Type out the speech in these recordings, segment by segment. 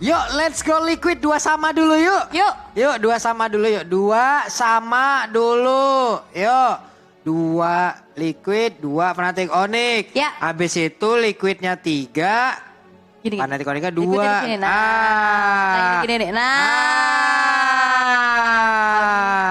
Yuk, let's go Liquid 2 sama dulu yuk. Yuk. Yuk, 2 sama dulu yuk. 2 sama dulu. Yuk. 2 Liquid, 2 Fnatic Onyx. Ya. Habis itu Liquidnya 3. Gini, Fnatic Onyxnya 2. Liquidnya di sini. Nah, gini nih.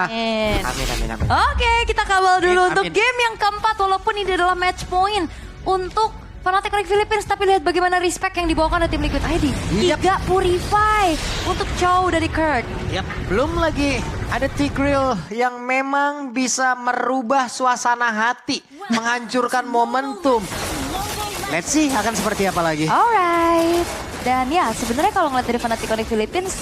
Amin. Amin. Oke, kita kawal dulu Amin, untuk amin. game yang keempat. Walaupun ini adalah match point untuk Fnatic Onyx Philippines. Tapi lihat bagaimana respect yang dibawakan oleh tim Liquid ID. Yep. 3 Purify untuk Chow dari Kurt. Yap, belum lagi ada Tigreal yang memang bisa merubah suasana hati, menghancurkan momentum. Let's see akan seperti apa lagi. Alright. Dan ya sebenarnya kalau ngeliat dari Fnatic Onyx Philippines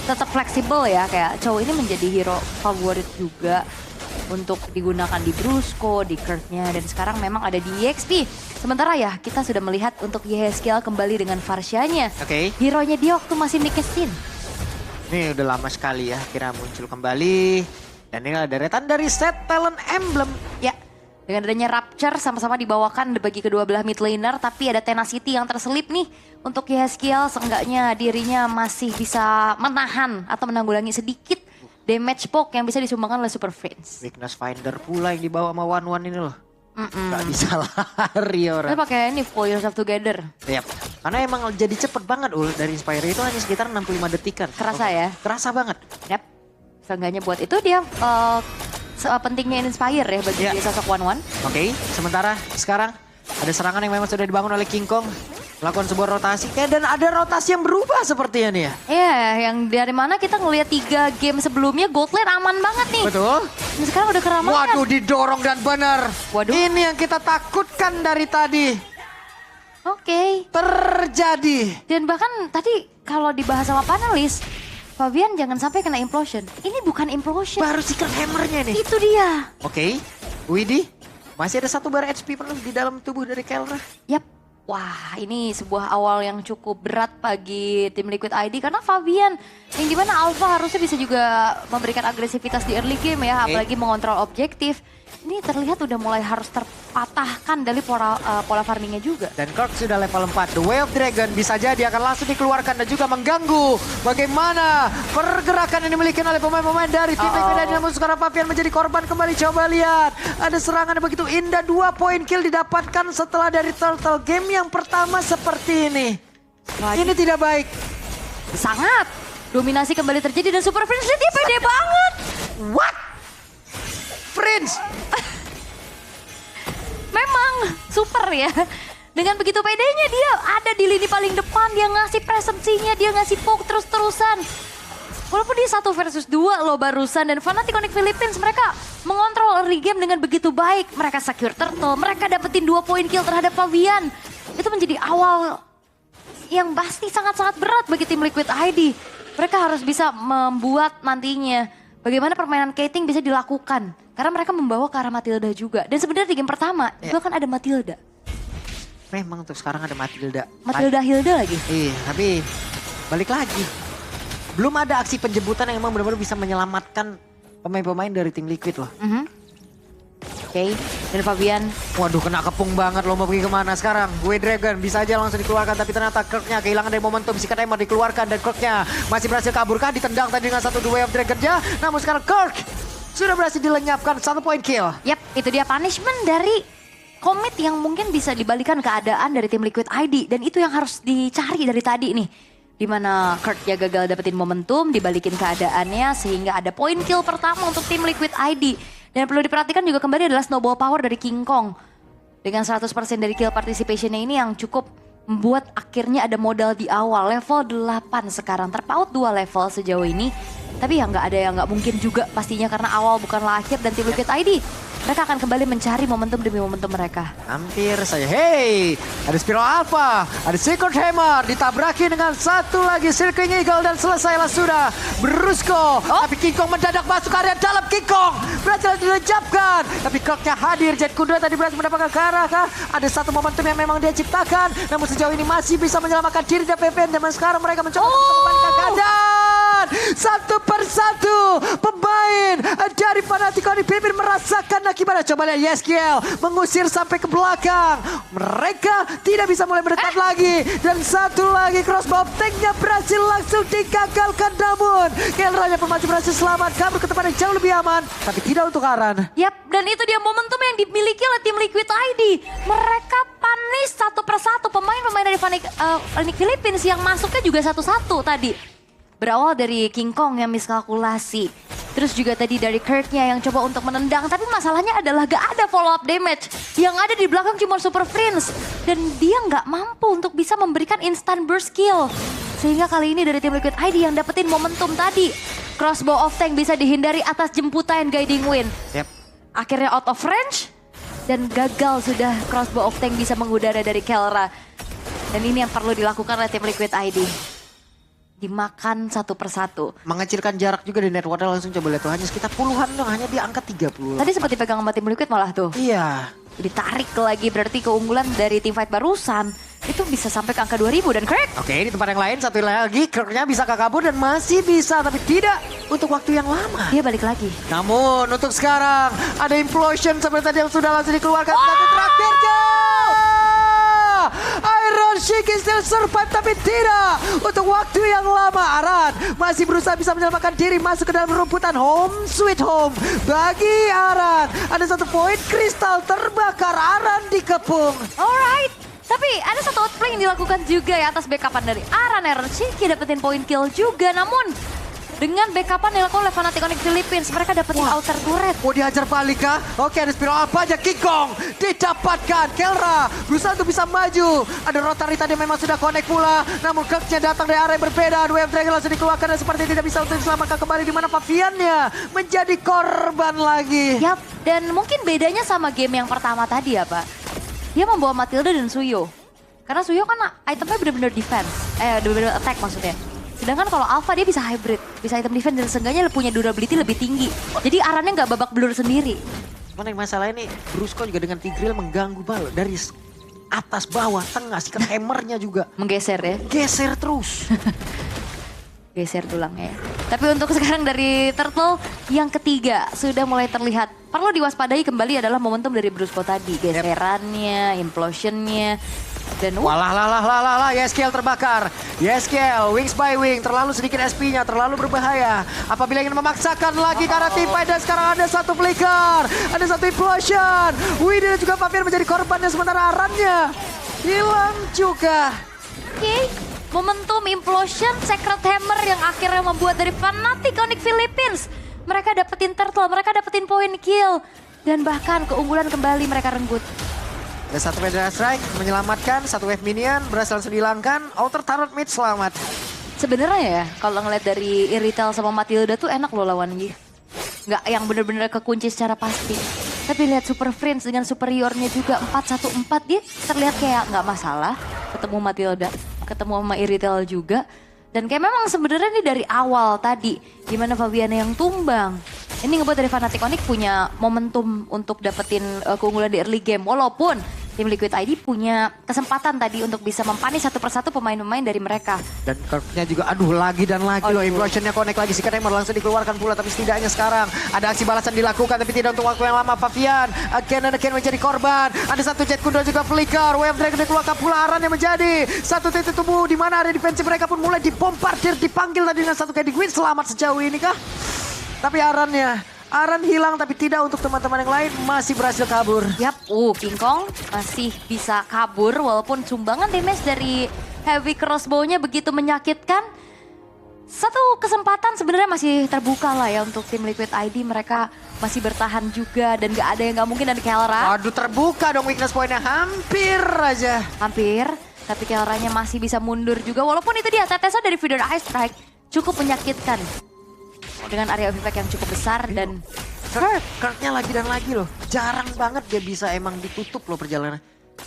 tetap fleksibel ya. Kayak Chow ini menjadi hero favorit juga untuk digunakan di Brusco, di Kurt-nya. Dan sekarang memang ada di EXP. Sementara ya kita sudah melihat untuk Yehezkiel kembali dengan Varsha-nya. Oke. Hero-nya dia waktu masih Nikesin. Ini udah lama sekali ya kira muncul kembali. Dan ini ada deretan dari set talent emblem. Ya, dengan adanya Rapture sama-sama dibawakan bagi kedua belah mid laner. Tapi ada Tenacity yang terselip nih. Untuk Yehezkiel seenggaknya dirinya masih bisa menahan atau menanggulangi sedikit damage poke yang bisa disumbangkan oleh Super Friends. Weakness Finder pula yang dibawa sama One ini loh. Gak bisa lari Kita orang. pakai ini Pull Yourself Together. Yap. Karena emang jadi cepet banget dari Inspire itu hanya sekitar 65 detikan. Kerasa ya? Kerasa banget. Yap. Seenggaknya buat itu dia pentingnya Inspire ya bagi Ya. sosok One. Oke, sementara sekarang ada serangan yang memang sudah dibangun oleh King Kong. Melakukan sebuah rotasi. Dan ada rotasi yang berubah sepertinya nih ya. Iya, yang dari mana kita ngelihat 3 game sebelumnya Gold Lane aman banget nih. Betul. Dan sekarang udah keramaian. Waduh, didorong dan benar. Waduh. Ini yang kita takutkan dari tadi. Oke. Terjadi. Dan bahkan tadi kalau dibahas sama panelis, Fabian jangan sampai kena implosion. Ini bukan implosion. Baru Secret Hammer-nya nih. Itu dia. Oke, Widih. Masih ada 1 bar HP penuh di dalam tubuh dari Kelra. Yap. Wah, ini sebuah awal yang cukup berat bagi tim Liquid ID karena Fabian yang dimana Alpha harusnya bisa juga memberikan agresivitas di early game ya, apalagi mengontrol objektif. Ini terlihat udah mulai harus terpatahkan dari pola farmingnya juga. Dan Kirk sudah level 4. The Way of Dragon bisa jadi akan langsung dikeluarkan dan juga mengganggu bagaimana pergerakan yang dimiliki oleh pemain-pemain dari tim Liquid ID. Namun sekarang Fabian menjadi korban kembali. Coba lihat. Ada serangan yang begitu indah. 2 poin kill didapatkan setelah dari Turtle game yang pertama seperti ini. Ini tidak baik. Sangat. Dominasi kembali terjadi dan Super Prince dia pede banget. What? Prince. Memang super ya. Dengan begitu pedenya dia ada di lini paling depan. Dia ngasih presensinya, dia ngasih poke terus-terusan. Walaupun dia 1 versus 2 loh barusan. Dan Fnatic Onyx Philippines mereka mengontrol early game dengan begitu baik. Mereka secure turtle, mereka dapetin 2 poin kill terhadap Fabian. Itu menjadi awal yang pasti sangat-sangat berat bagi tim Liquid ID. Mereka harus bisa membuat nantinya bagaimana permainan Kating bisa dilakukan. Karena mereka membawa ke arah Matilda juga. Dan sebenarnya di game pertama juga kan ada Matilda. Memang tuh sekarang ada Matilda. Matilda Hilda lagi. Iya, tapi balik lagi. Belum ada aksi penjemputan yang emang benar-benar bisa menyelamatkan pemain-pemain dari tim Liquid loh. Oke, dan Fabian. Waduh, kena kepung banget loh, mau pergi kemana sekarang? Gue Dragon bisa aja langsung dikeluarkan, tapi ternyata Kirk-nya kehilangan dari momentum. Secret Hammer dikeluarkan dan Kirk-nya masih berhasil kaburkah, ditendang tadi dengan 1 The Way of Dragon-nya. Namun sekarang Kirk sudah berhasil dilenyapkan 1 poin kill. Yap, itu dia punishment dari Commit yang mungkin bisa dibalikan keadaan dari tim Liquid ID. Dan itu yang harus dicari dari tadi nih. Dimana Kurt ya gagal dapetin momentum, dibalikin keadaannya sehingga ada poin kill pertama untuk tim Liquid ID. Dan perlu diperhatikan juga kembali adalah snowball power dari King Kong. Dengan 100% dari kill participationnya ini yang cukup membuat akhirnya ada modal di awal. Level 8 sekarang, terpaut 2 level sejauh ini. Tapi ya nggak ada yang nggak mungkin juga pastinya karena awal bukanlah akhir dan tim Liquid ID. Mereka akan kembali mencari momentum demi momentum mereka. Hampir saja. Hey, ada Spiral Alpha, ada Secret Hammer, ditabraki dengan 1 lagi Circling Eagle dan selesailah sudah. Brusco, tapi King Kong mendadak masuk area dalam. King Kong berhasil dilenyapkan. Tapi Kirk-nya hadir, Jet Kudra tadi berhasil mendapatkan ke arah kah? Ada 1 momentum yang memang dia ciptakan. Namun sejauh ini masih bisa menyelamatkan diri dari PPN. Dan sekarang mereka mencoba untuk membalikan keadaan. Satu persatu pemain dari Fnatic Onyx Philippines merasakan akibatnya. Coba lihat Yeskiel mengusir sampai ke belakang. Mereka tidak bisa mulai mendekat lagi. Dan satu lagi crossbow tanknya berhasil langsung digagalkan. Namun Kelranya pemacu berhasil selamat kabur ke tempat yang jauh lebih aman. Tapi tidak untuk Aran. Yap, dan itu dia momentum yang dimiliki oleh tim Liquid ID. Mereka panis satu persatu pemain-pemain dari Onyx Philippines yang masuknya juga satu-satu tadi. Berawal dari King Kong yang miskalkulasi. Terus juga tadi dari Kirk-nya yang coba untuk menendang. Tapi masalahnya adalah gak ada follow up damage. Yang ada di belakang cuma Super Prince. Dan dia gak mampu untuk bisa memberikan instant burst kill. Sehingga kali ini dari tim Liquid ID yang dapetin momentum tadi. Crossbow of Tank bisa dihindari atas jemputan Guiding Wind. Yep. Akhirnya out of range. Dan gagal sudah Crossbow of Tank bisa mengudara dari Kelra. Dan ini yang perlu dilakukan oleh tim Liquid ID. Dimakan satu persatu. Mengecilkan jarak juga di network langsung coba lihat tuh. Hanya sekitar puluhan dong, hanya di angka 30. Tadi sempat dipegang sama tim Liquid malah tuh. Iya. Ditarik lagi berarti keunggulan dari tim fight barusan. Itu bisa sampai ke angka 2000 dan Kirk. Oke, di tempat yang lain satu lagi Kirk-nya bisa kabur dan masih bisa. Tapi tidak untuk waktu yang lama. Dia balik lagi. Namun untuk sekarang ada implosion seperti tadi yang sudah langsung dikeluarkan. Satu terakhirnya. Iron Sheik still survive tapi tidak untuk waktu yang lama. Aran masih berusaha bisa menyelamatkan diri masuk ke dalam rumputan. Home sweet home bagi Aran. Ada satu poin kristal terbakar. Aran dikepung. Alright. Tapi ada satu outplay yang dilakukan juga ya atas backupan dari Aran. Iron Sheik dapetin poin kill juga. Namun dengan backupan yang dilakukan oleh Fnatic Onyx Philippines, mereka dapetin outer turret. Mau dihajar balik kah? Oke, ada spiral apa aja? King Kong didapatkan. Kelra berusaha untuk bisa maju. Ada Rotary tadi memang sudah connect pula. Namun Kirk-nya datang dari area yang berbeda. Wave Dragon langsung dikeluarkan dan seperti tidak bisa untuk diselamatkan kembali. Di mana Paviannya menjadi korban lagi. Yap, dan mungkin bedanya sama game yang pertama tadi ya Pak. Dia membawa Matilda dan Suyo. Karena Suyo kan itemnya benar-benar defense. Benar-benar attack maksudnya. Sedangkan kalau Alpha dia bisa hybrid, bisa item defense dan seenggaknya punya durability lebih tinggi. Jadi Arannya nggak babak belur sendiri. Cuman yang masalah ini Brusco juga dengan Tigreal mengganggu bal dari atas bawah tengah sikat hammernya juga Menggeser ya. geser terus. Geser tulangnya ya. Tapi untuk sekarang dari Turtle yang ketiga sudah mulai terlihat. Perlu diwaspadai kembali adalah momentum dari Brusco tadi. Geserannya, implosionnya. Dan Walah, Yeskiel terbakar. Yeskiel, wings by wing, terlalu sedikit SP-nya, terlalu berbahaya. Apabila ingin memaksakan lagi ke arah tim fight dan sekarang ada satu flicker, ada satu implosion. Widih dan juga Pavian menjadi korbannya sementara Arannya hilang juga. Oke, momentum implosion Sacred Hammer yang akhirnya membuat dari Fnatic Onyx Philippines. Mereka dapetin turtle, mereka dapetin point kill. Dan bahkan keunggulan kembali mereka renggut. Ada satu Pedra Strike menyelamatkan, satu wave minion berhasil langsung dihilangkan. Outer turret mid selamat. Sebenarnya ya, kalau ngeliat dari Irithel sama Matilda tuh enak loh lawannya. Nggak yang bener-bener kekunci secara pasti. Tapi lihat Super Prince dengan superiornya juga 4-1-4 dia terlihat kayak nggak masalah. Ketemu Matilda, ketemu sama Irithel juga. Dan kayak memang sebenarnya ini dari awal tadi, gimana Fabiana yang tumbang. Ini ngebuat dari Fnatic Onyx punya momentum untuk dapetin keunggulan di early game. Walaupun tim Liquid ID punya kesempatan tadi untuk bisa mempanis satu persatu pemain-pemain dari mereka. Dan Kirk-nya juga aduh lagi dan lagi loh. Implosion-nya connect lagi. Sikat Hammer langsung dikeluarkan pula. Tapi setidaknya sekarang ada aksi balasan dilakukan. Tapi tidak untuk waktu yang lama. Pavian again and again menjadi korban. Ada satu Jet Kundo juga flicker. Wave Dragon dikeluarkan pula. Aran yang menjadi satu titik tubuh. Di mana area defensi mereka pun mulai dibombardir. Dipanggil tadi dengan satu Guiding Wind. Selamat sejauh ini kah? Tapi Aran hilang tapi tidak untuk teman-teman yang lain masih berhasil kabur. Yap, King Kong masih bisa kabur walaupun sumbangan damage dari heavy crossbow-nya begitu menyakitkan. Satu kesempatan sebenarnya masih terbuka lah ya untuk tim Liquid ID. Mereka masih bertahan juga dan gak ada yang gak mungkin dari Kelra. Waduh, terbuka dong weakness point-nya hampir aja. Hampir, tapi Kelranya masih bisa mundur juga. Walaupun itu dia tetesnya dari Feather Ice Strike cukup menyakitkan. Dengan area of effect yang cukup besar dan Kirk-nya lagi dan lagi loh. Jarang banget dia bisa emang ditutup loh perjalanan.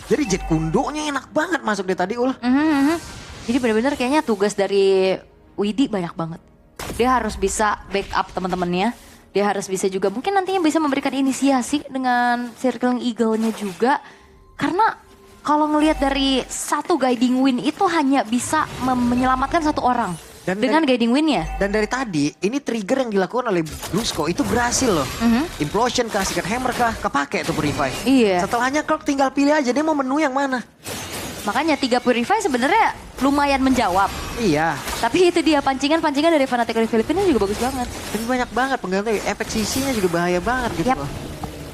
Jadi Jet Kundonya enak banget masuk deh tadi Ul. Jadi benar-benar kayaknya tugas dari Widi banyak banget. Dia harus bisa backup teman-temannya. Dia harus bisa juga mungkin nantinya bisa memberikan inisiasi dengan Circling Eagle-nya juga. Karena kalau ngelihat dari satu Guiding Wind itu hanya bisa menyelamatkan satu orang. dengan guiding win-nya. Dan dari tadi, ini trigger yang dilakukan oleh Brusco itu berhasil loh. Implosion kah, Secret Hammer kah, kepake tuh Purify. Iya. Setelahnya Kirk tinggal pilih aja, dia mau menu yang mana. Makanya 3 Purify sebenarnya lumayan menjawab. Iya. Tapi itu dia pancingan-pancingan dari Fnatic Onyx Philippines juga bagus banget. Dan banyak banget pengganti, efek sisinya juga bahaya banget gitu Yap. loh.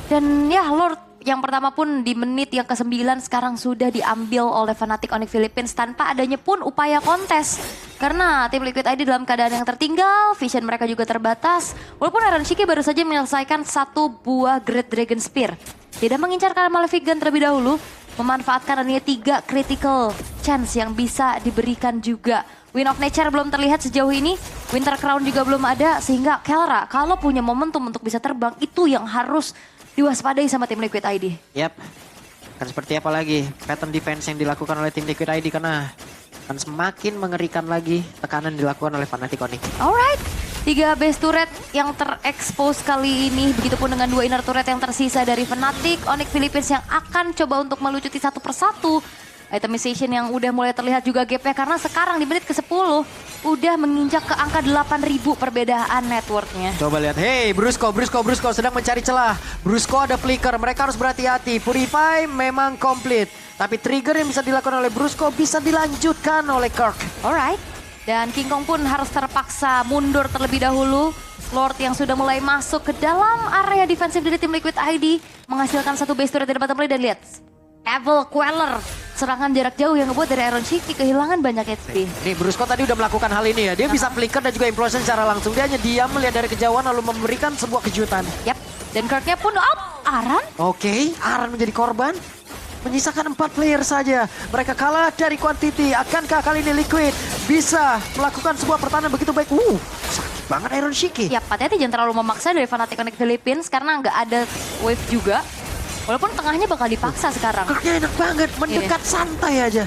Dan ya Lord yang pertama pun di menit yang ke-9 sekarang sudah diambil oleh Fnatic Onyx Philippines tanpa adanya pun upaya kontes. Karena tim Liquid ID dalam keadaan yang tertinggal, vision mereka juga terbatas. Walaupun Iron Shiki baru saja menyelesaikan 1 buah Great Dragon Spear. Tidak mengincar karena Malefic Gun terlebih dahulu, memanfaatkan hanya 3 critical chance yang bisa diberikan juga. Wind of Nature belum terlihat sejauh ini, Winter Crown juga belum ada, sehingga Kelra kalau punya momentum untuk bisa terbang itu yang harus diwaspadai sama tim Liquid ID. Yap. Kan seperti apa lagi pattern defense yang dilakukan oleh tim Liquid ID karena akan semakin mengerikan lagi tekanan dilakukan oleh Fnatic Onyx. Alright, 3 base turret yang terekspos kali ini, begitupun dengan 2 inner turret yang tersisa dari Fnatic Onyx Philippines yang akan coba untuk melucuti satu persatu. Itemization yang udah mulai terlihat juga gapnya karena sekarang di menit ke-10 udah menginjak ke angka 8.000 perbedaan networknya. Coba lihat, hey Brusco sedang mencari celah. Brusco ada flicker, mereka harus berhati-hati. Purify memang komplit, tapi trigger yang bisa dilakukan oleh Brusco bisa dilanjutkan oleh Kirk. Alright, dan King Kong pun harus terpaksa mundur terlebih dahulu. Lord yang sudah mulai masuk ke dalam area defensif dari tim Liquid ID menghasilkan 1 base turret dari bottom lane dan lihat. Evil Queller, serangan jarak jauh yang ngebuat dari Iron Shiki kehilangan banyak HP. Nih Brusco tadi udah melakukan hal ini ya. Dia bisa flicker dan juga implosion secara langsung. Dia hanya diam melihat dari kejauhan lalu memberikan sebuah kejutan. Yap, dan Kirknya pun Aran. Oke, Aran menjadi korban. Menyisakan 4 player saja. Mereka kalah dari quantity. Akankah kali ini Liquid bisa melakukan sebuah pertahanan begitu baik? Sakit banget Iron Shiki. Yap, hati-hati jangan terlalu memaksa dari Fnatic Onyx Philippines karena nggak ada wave juga. Walaupun tengahnya bakal dipaksa sekarang. Kirknya enak banget, mendekat santai aja.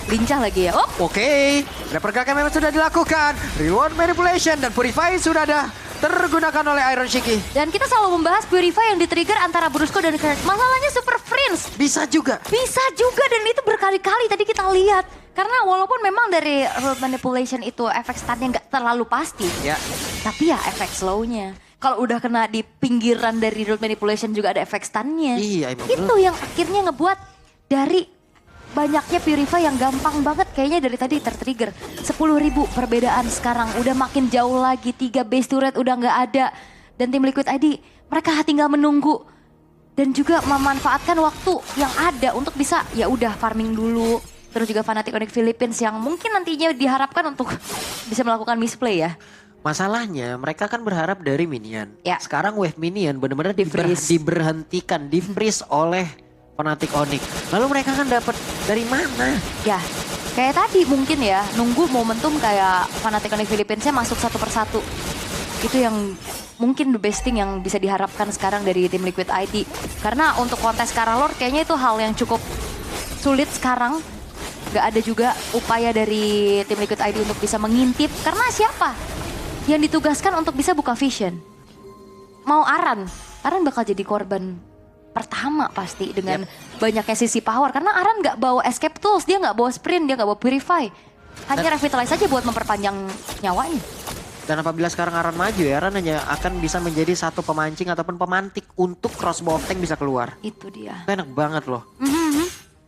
Lincah lagi ya. Oke, ada pergerakan memang sudah dilakukan. Reward manipulation dan Purify sudah ada tergunakan oleh Iron Shiki. Dan kita selalu membahas Purify yang di-trigger antara Brusco dan Kirk. Masalahnya Super Friends. Bisa juga. Bisa juga dan itu berkali-kali tadi kita lihat. Karena walaupun memang dari reward manipulation itu efek stunnya nggak terlalu pasti. Ya. Tapi ya efek slownya. Kalau udah kena di pinggiran dari reward manipulation juga ada efek stunnya. Iya, emang itu yang akhirnya ngebuat dari banyaknya Purify yang gampang banget kayaknya dari tadi tertrigger. 10.000 perbedaan sekarang udah makin jauh lagi. 3 base turret udah nggak ada. Dan tim Liquid ID mereka tinggal menunggu. Dan juga memanfaatkan waktu yang ada untuk bisa ya udah farming dulu. Terus juga Fnatic Onyx Philippines yang mungkin nantinya diharapkan untuk bisa melakukan misplay ya. Masalahnya mereka kan berharap dari minion. Ya. Sekarang wave minion benar-benar Di-freeze. diberhentikan, di-freeze oleh Fnatic Onyx. Lalu mereka kan dapat dari mana? Ya, kayak tadi mungkin ya, nunggu momentum kayak Fnatic Onyx Philippines-nya masuk satu persatu. Itu yang mungkin the best thing yang bisa diharapkan sekarang dari tim Liquid ID. Karena untuk kontes sekarang Lord kayaknya itu hal yang cukup sulit sekarang. Gak ada juga upaya dari tim Liquid ID untuk bisa mengintip. Karena siapa yang ditugaskan untuk bisa buka vision? Mau Aran bakal jadi korban pertama pasti dengan banyaknya sisi power. Karena Aran gak bawa escape tools, dia gak bawa sprint, dia gak bawa purify. Hanya revitalize saja buat memperpanjang nyawanya. Dan apabila sekarang Aran maju ya, Aran hanya akan bisa menjadi satu pemancing ataupun pemantik untuk crossbow tank bisa keluar. Itu dia. Enak banget loh.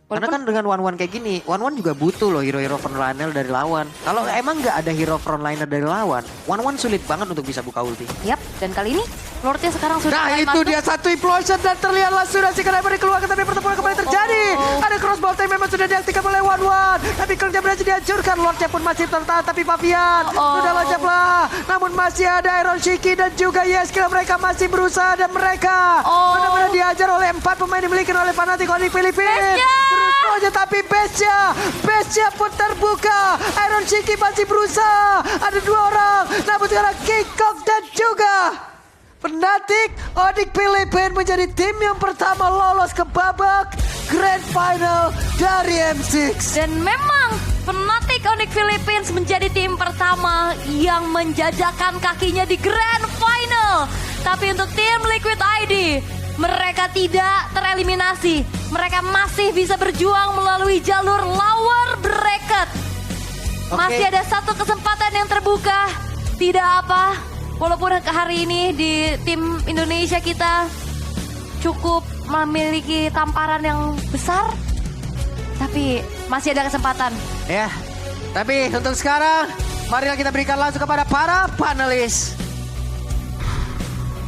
Karena kan dengan one-one kayak gini, one-one juga butuh loh hero-hero frontliner dari lawan. Kalau emang nggak ada hero frontliner dari lawan, one-one sulit banget untuk bisa buka ulti. Yap, dan kali ini Lordnya sekarang sudah Nah mulai itu masuk. dia satu implosion dan terlihatlah sudah si Kenaimer dikeluarkan tapi pertemuan kembali terjadi. Ada crossbow tank memang sudah diaktifkan oleh one-one. Tapi Kirknya berhasil dihancurkan, Lordnya pun masih tertahan tapi Pavian sudah loncat lah. Namun masih ada Iron Shiki dan juga Yeskill, mereka masih berusaha dan mereka benar-benar diajar oleh 4 pemain dimiliki oleh Fnatic Onyx Philippines. Terus aja tapi base-nya pun terbuka. Iron Shiki masih berusaha. Ada 2 orang. Namun sekarang King Kong dan juga Fnatic Onyx Philippines menjadi tim yang pertama lolos ke babak Grand Final dari M6. Dan memang Fnatic Onyx Philippines menjadi tim pertama yang menjajakan kakinya di Grand Final. Tapi untuk tim Liquid ID, mereka tidak tereliminasi. Mereka masih bisa berjuang melalui jalur lower bracket. Masih ada satu kesempatan yang terbuka. Tidak apa, walaupun hari ini di tim Indonesia kita cukup memiliki tamparan yang besar, tapi masih ada kesempatan. Ya, tapi untuk sekarang, marilah kita berikan langsung kepada para panelis.